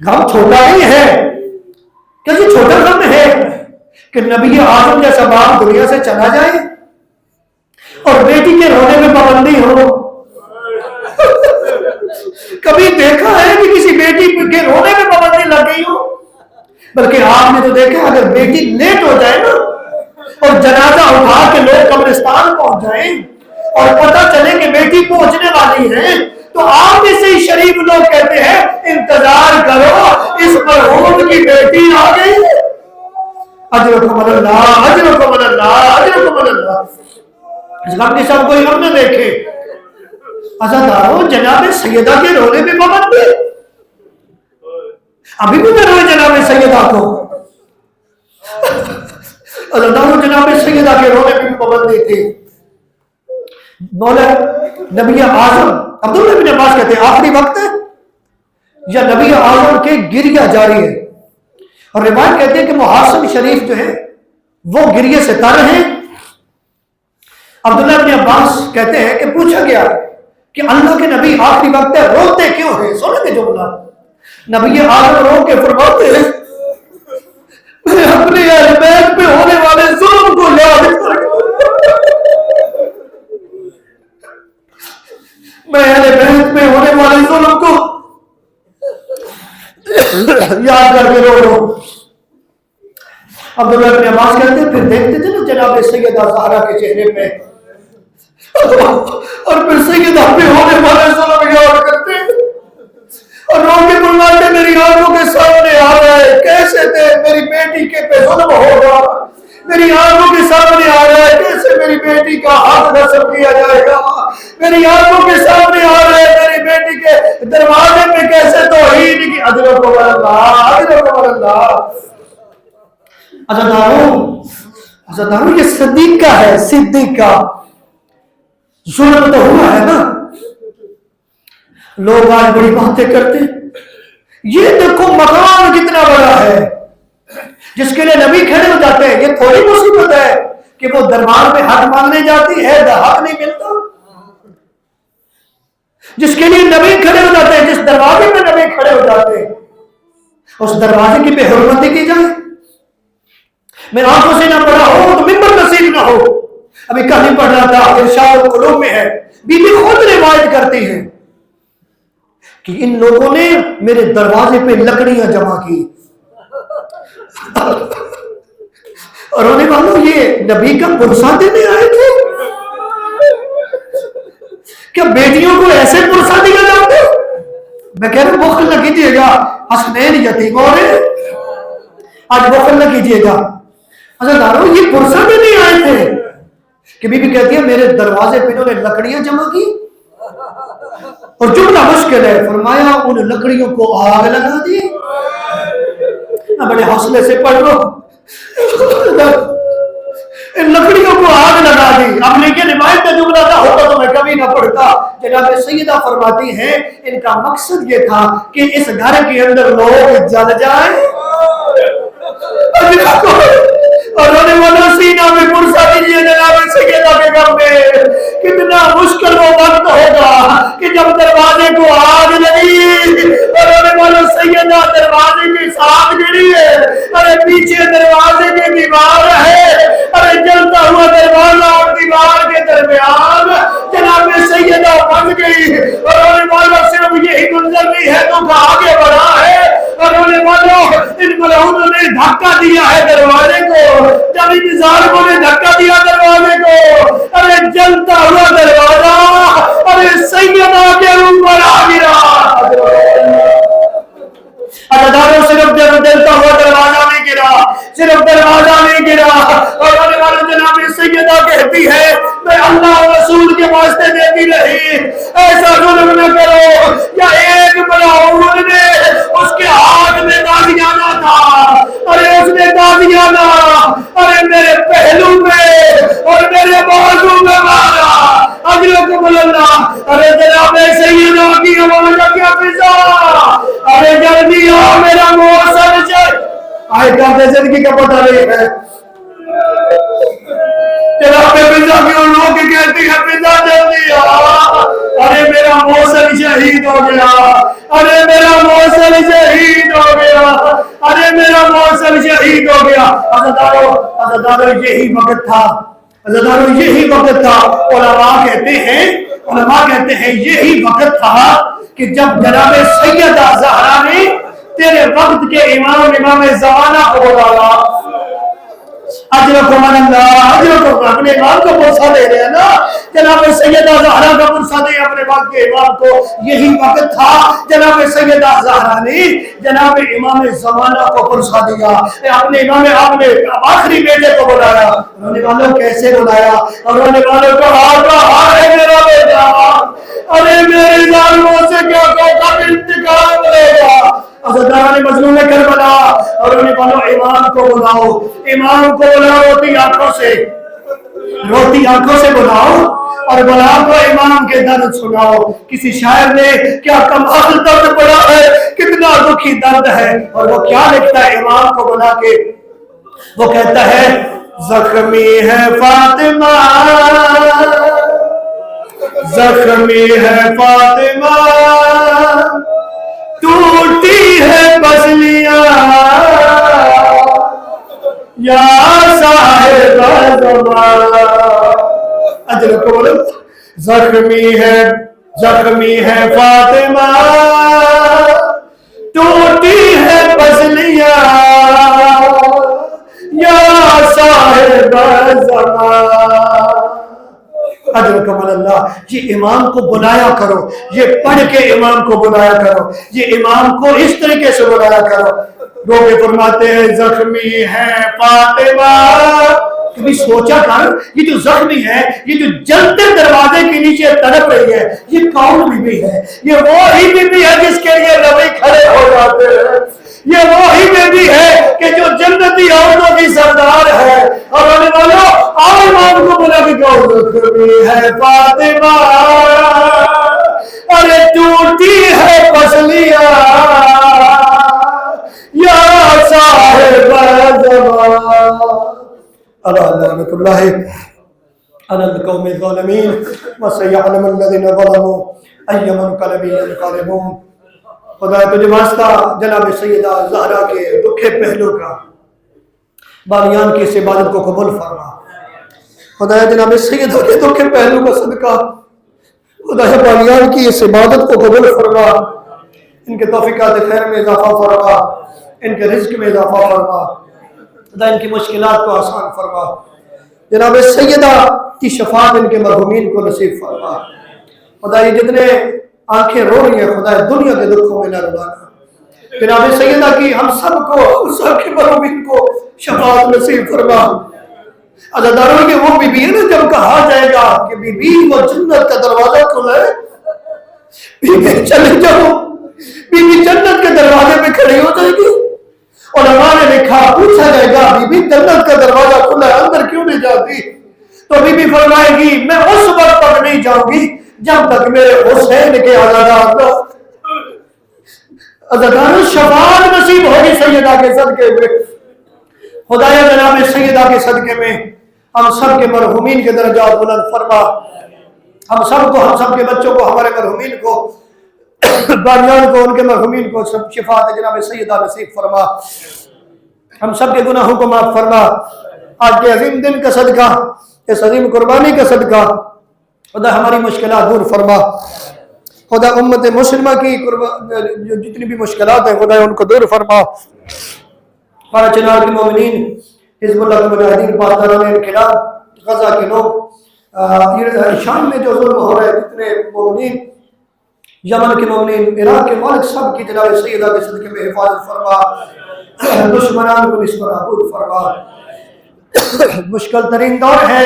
غم چھوٹا ہی ہے. کیسے چھوٹا غم ہے کہ نبی آدم جیسا باپ دنیا سے چلا جائے اور بیٹی کے رونے میں پابندی ہو؟ کبھی دیکھا ہے کہ کسی بیٹی کے رونے میں پابندی لگ گئی ہو؟ بلکہ آپ نے تو دیکھا اگر بیٹی لیٹ ہو جائے نا اور جنازہ اٹھا کے لوگ قبرستان پہنچ جائیں اور پتہ چلے کہ بیٹی پہنچنے والی ہے تو آپ میں سے ہی شریف لوگ کہتے ہیں انتظار کرو اس مرحوم کی بیٹی آ گئی، اجرکم اللہ اجرکم اللہ اجرکم اللہ۔ اس غم کے سب کوئی غم نہ دیکھے، عزادارو جناب سیدہ کے رونے پہ پابندی، ابھی بھی میں روئے جناب سیدہ کو، عزادارو جناب سیدہ کے رونے پہ بھی پابندی تھی۔ مولا نبی اعظم عبداللہ بن عباس کہتے ہیں آخری وقت ہے یا نبی اعظم کے گریہ جاری ہے، اور روایت کہتے ہیں کہ محاسن شریف جو ہے وہ گریہ سے تر ہیں۔ عبداللہ بن عباس کہتے ہیں کہ پوچھا گیا کہ اللہ کے نبی آخری وقت ہے روتے کیوں ہیں؟ سنیں گے جملہ، نبی اعظم رو کے فرماتے ہیں میں اپنے اہل بیت پہ ہونے والے ظلم کو یاد کر میں اہل بیت پہ ہونے والے ظلم کو یاد کر کے رو رہا ہوں۔ عبداللہ بن عباس کہتے ہیں پھر دیکھتے تھے نا جناب سیدہ زہرا کے چہرے پہ اور پھر سیدہ پہ ہونے والے ظلم یاد کرتے اور رو کے فرماتے میری آنکھوں کے سامنے آ رہا ہے کیسے تھے میری بیٹی کے پہ ظلم ہوگا، میری آنکھوں کے سامنے آ رہا ہے کیسے میری بیٹی کا حق نصب کیا جائے گا، میری آنکھوں کے سامنے آ رہا ہے میری بیٹی کے دروازے پہ کیسے توہین کی اجرکم اللہ اجرکم اللہ۔ عزادارو یہ صدیق کا ہے، صدیق کا ظلم تو ہوا ہے نا۔ لوگ آج بڑی باتیں کرتے یہ دیکھو مقام کتنا بڑا ہے جس کے لیے نبی کھڑے ہو جاتے ہیں، یہ تھوڑی مصیبت ہے کہ وہ دربار میں حق مانگنے جاتی ہے حق نہیں ملتا، جس کے لیے نبی کھڑے ہو جاتے ہیں، جس دروازے میں نبی کھڑے ہو جاتے ہیں اس دروازے کی بے حرمتی کی جائے، میں آنکھوں سے نہ پڑھا ہو تو ممبر نصیب نہ ہو۔ ابھی کل ہی پڑھ رہا تھا ارشاد القلوب میں ہے، بی بی خود روایت کرتی ہیں کہ ان لوگوں نے میرے دروازے پہ لکڑیاں جمع کی اور انہوں نے معلوم یہ نبی کا پرسہ دینے آئے تھے، کیا بیٹیوں کو ایسے پرسہ دیا جاتے؟ میں کہہ رہا ہوں بخل نہ کیجیے گا، حسنین یتیم ہو رہے آج بخل نہ کیجیے گا۔ عزادارو یہ پرسہ دینے آئے تھے کہ بی بی کہتی ہے میرے دروازے پہ انہوں نے لکڑیاں جمع کی اور جملہ مشکل ہے، فرمایا ان لکڑیوں کو آگ لگا دی۔ میں بڑے حوصلے سے پڑھ رہا ہوں ان لکڑیوں کو آگ لگا دی۔ اب لیکن روایت کا جملہ نہ ہوتا تو میں کبھی نہ پڑھتا۔ جناب سیدہ فرماتی ہیں ان کا مقصد یہ تھا کہ اس گھر کے اندر لوگ جل جائیں اور رونے والا سینہ میں پرسہ دیجیے جناب سیدہ کے گھر میں کتنا مشکل وہ وقت ہوگا کہ جب دروازے کو آگ لگی اور رونے والا سیدہ دروازے کے ساتھ گری ہے، ارے پیچھے دروازے کی دیوار ہے، ارے جلتا ہوا دروازہ اور دیوار کے درمیان جناب سیدہ پھنس گئی اور رونے والا صرف یہی منظر نہیں ہے تو آگے بڑھا ہے اور رونے والوں ان ملعونوں نے دھکا دیا ہے دروازے کو، جب انتظار کو نے دھکا دیا دروازے کو، ارے جلتا ہوا دروازہ ارے سیدہ کے اوپر آ گرا۔ عزادارو صرف جلتا ہوا دروازہ نہیں گرا، صرف دروازہ نہیں گرا اور رونے والے جناب سیدہ کہتی ہے میں اللہ و رسول کے واسطے دیتی رہی ایسا ظلم نہ کرو، یا ایک ملعون نے اس کے ہاتھ میں دازیانہ تھا، ارے اس نے دازیانہ ارے میرے پہلو میں اور میرے بازو میں مارا، اجرکم اللہ۔ ارے جناب سیدہ کی آواز کیا فضا، ارے جلدی آ میرا موسر چل آئے کہتے زندگی کا پتہ نہیں ہے جناب فضا کی ان لوگ کہتی ہے فضا جلدی آ، ارے میرا موسر شہید ہو گیا، ارے میرا موسر شہید ہو گیا، ارے میرا میرا موصل شہید ہو گیا. عزیزانو یہی وقت تھا, عزیزانو یہی وقت تھا. علماء کہتے ہیں یہی وقت تھا کہ جب جناب سیدہ زہرا نے تیرے وقت کے امام زمانہ کو بلایا. اجرکم اللہ, اجرکم, اپنے امام کو پرسہ دے رہے ہیں نا. جناب سیدہ زہرا کا پرسہ دے اپنے وقت کے امام کو. یہی وقت تھا جناب سیدہ زہرا نے جناب امام زمانہ کو پرسہ دیا. اپنے امام آپ نے آخری بیٹے کو بلایا. رونے والوں کیسے بلایا؟ اور رونے والوں کو ہار ہے میرا بیٹا, ارے میرے ظالموں سے کیا کب انتقام لے گا. عزیزان مظلوم کربلا, اور رونے والوں امام کو بلاؤ, امام کو بلاؤ, روتی آنکھوں سے بلاؤ اور بلاؤ کو امام کے درد سناؤ. کسی شاعر نے کیا کمال درد پڑا ہے, کتنا دکھی درد ہے, اور وہ کیا لکھتا ہے امام کو بلا کے؟ وہ کہتا ہے زخمی ہے فاطمہ, زخمی ہے فاطمہ, ٹوٹی ہے پسلیاں, یا صاحب زمان. اجل کو بولو, زخمی ہے فاطمہ, ٹوٹی ہے پسلیاں, یا صاحب زمان. اجرکم اللہ. یہ امام کو بلایا کرو, یہ پڑھ کے امام کو بلایا کرو, یہ امام کو اس طریقے سے بلایا کرو. روگے فرماتے ہیں زخمی ہے فاطمہ. کبھی سوچا کر, یہ جو زخمی ہے, یہ جو جلتے دروازے کے نیچے تڑپ رہی ہے, یہ کون بی بی ہے؟ یہ وہی بی بی ہے جس کے لیے نبی کھڑے ہو جاتے ہیں. یہ وہی بی بی ہے کہ جو جنتی عورتوں کی سردار ہے. اور آنے والوں آؤ امام کو بلا کے کہو زخمی ہے فاطمہ, ارے ٹوٹی ہے پسلیاں, یا صاحب زمان. لعنت اللہ علی القوم الظالمین وسیعلم الذین ظلموا ای منقلب ینقلبون. خدا تجھے واسطہ جناب سیدہ زہرا کے دکھے پہلو کا, بانیان کی اس عبادت کو قبول فرما. خدا جناب سیدہ کے دکھے پہلو کا صدقہ خدا بانیان کی اس عبادت کو قبول فرما. ان کے توفیقات خیر میں اضافہ فرما, ان کے رزق میں اضافہ فرما. خدا ان کی مشکلات کو آسان فرما. جناب سیدہ کی شفاعت ان کے مرحومین کو نصیب فرما. خدا یہ جتنے آنکھیں رو رہی ہیں, خدا دنیا کے دکھوں میں نہ رلانا. جناب سیدہ کی ہم سب کو, سب کے مرحومین کو شفاعت نصیب فرما. عزیزانو کہ وہ بی بی ہے نا, جب کہا جائے گا کہ بی بی وہ جنت کا دروازہ کھلا ہے, بی بی چلے جاؤ, بی بی جنت کے دروازے پہ کھڑی ہو جائے گی. علماء نے لکھا, پوچھا جائے گا بی بی جنت کا دروازہ کھلا ہے, اندر کیوں نہیں جاتی؟ تو بی بی فرمائے گی میں اس وقت تک نہیں جاؤں گی جب تک میرے حسین کے آزادات نہ. عزیزانو شفاعت نصیب ہوگی سیدہ کے صدقے میں. خدایا جناب سیدہ کے صدقے میں ہم سب کے مرحومین کے درجات بلند فرما. ہم سب کو, ہم سب کے بچوں کو, ہمارے مرحومین کو, بانیان کو, ان کے مرحومین کو سب شفاعت جناب سیدہ نصیب فرما. ہم سب کے گناہوں کو معاف فرما. آج کے عظیم دن کا صدقہ, اس عظیم قربانی کا صدقہ خدا ہماری مشکلات دور فرما. خدا امت مسلمہ کی جو جتنی بھی مشکلات ہیں خدا ان کو دور فرما. ہمارا چنار کے مومنین, حزب اللہ کے مجاہدین, پاسداران انقلاب, غزہ کے لوگ, شام میں جو ظلم ہو رہے ہیں, جتنے مومنین, یمن کے مومنین, عراق کے مالک, سب کی جناب سیدہ کے صدقے میں حفاظت فرما. دشمنان کو نصب نابود فرما. مشکل ترین دور ہے,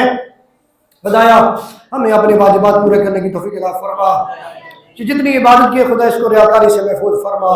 خدایا ہمیں اپنے واجبات پورے کرنے کی توفیق عطا فرما. جتنی عبادت کی خدا اس کو ریاکاری سے محفوظ فرما.